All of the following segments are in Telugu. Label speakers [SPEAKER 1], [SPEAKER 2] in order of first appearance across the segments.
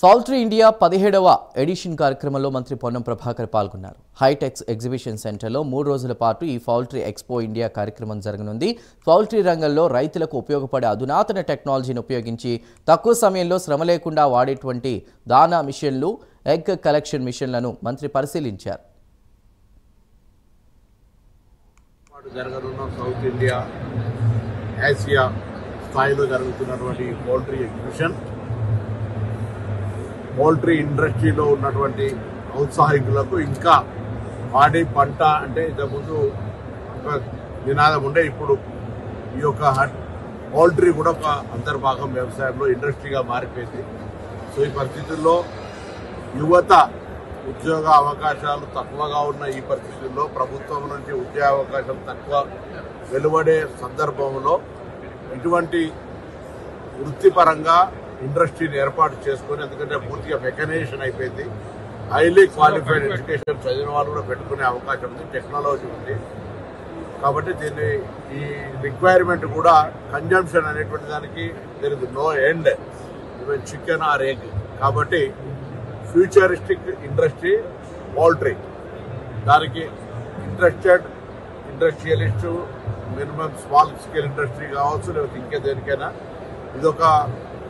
[SPEAKER 1] పౌల్ట్రీ ఇండియా 17వ ఎడిషన్ కార్యక్రమంలో మంత్రి పొన్నం ప్రభాకర్ పాల్గొన్నారు. హైటెక్స్ ఎగ్జిబిషన్ సెంటర్లో 3 రోజుల పాటు ఈ పౌల్ట్రీ ఎక్స్పో ఇండియా కార్యక్రమం జరగనుంది. పౌల్ట్రీ రంగంలో రైతులకు ఉపయోగపడే అధునాతన టెక్నాలజీని ఉపయోగించి తక్కువ సమయంలో శ్రమ లేకుండా వాడేటువంటి దానా మిషన్లు, ఎగ్ కలెక్షన్ మిషన్లను మంత్రి పరిశీలించారు.
[SPEAKER 2] జరగనున్న సౌత్ ఇండియా ఆసియా స్థాయిలో జరుగుతున్నటువంటి పౌల్ట్రీ ఎగ్జిబిషన్ పౌల్ట్రీ ఇండస్ట్రీలో ఉన్నటువంటి ఔత్సాహికులకు ఇంకా పాడి పంట అంటే ఇంతకుముందు ఒక నినాదం ఉండే, ఇప్పుడు ఈ యొక్క పౌల్ట్రీ కూడా ఒక అంతర్భాగం వ్యవసాయంలో ఇండస్ట్రీగా మారిపోయింది. సో ఈ పరిస్థితుల్లో యువత ఉద్యోగ అవకాశాలు తక్కువగా ఉన్న ఈ పరిస్థితుల్లో ప్రభుత్వం నుంచి ఉద్యోగ అవకాశాలు తక్కువ వెలువడే సందర్భంలో ఇటువంటి వృత్తిపరంగా ఇండస్ట్రీని ఏర్పాటు చేసుకుని, ఎందుకంటే పూర్తిగా మెకనైజేషన్ అయిపోయింది, హైలీ క్వాలిఫైడ్ ఎడ్యుకేషన్ చదివిన వాళ్ళు కూడా పెట్టుకునే అవకాశం ఉంది, టెక్నాలజీ ఉంది. కాబట్టి దీన్ని ఈ రిక్వైర్మెంట్ కూడా కన్జంప్షన్ అనేటువంటి దానికి there is no end, even chicken or egg. కాబట్టి ఫ్యూచరిస్టిక్ ఇండస్ట్రీ పౌల్ట్రీ, దానికి industrialist minimum small scale industry కావచ్చు, లేకపోతే ఇంకే దేనికైనా ఇదొక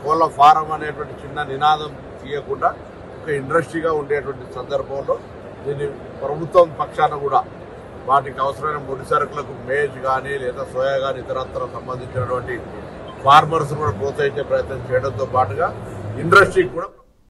[SPEAKER 2] కోళ్ళ ఫారం అనేటువంటి చిన్న నినాదం తీయకుండా ఒక ఇండస్ట్రీగా ఉండేటువంటి సందర్భంలో దీన్ని ప్రభుత్వం పక్షాన కూడా వాటికి అవసరమైన ముడి సరుకులకు మేజ్ కానీ లేదా సోయా కానీ ఇతరత్ర సంబంధించినటువంటి ఫార్మర్స్ కూడా ప్రోత్సహించే ప్రయత్నం చేయడంతో పాటుగా ఇండస్ట్రీకి కూడా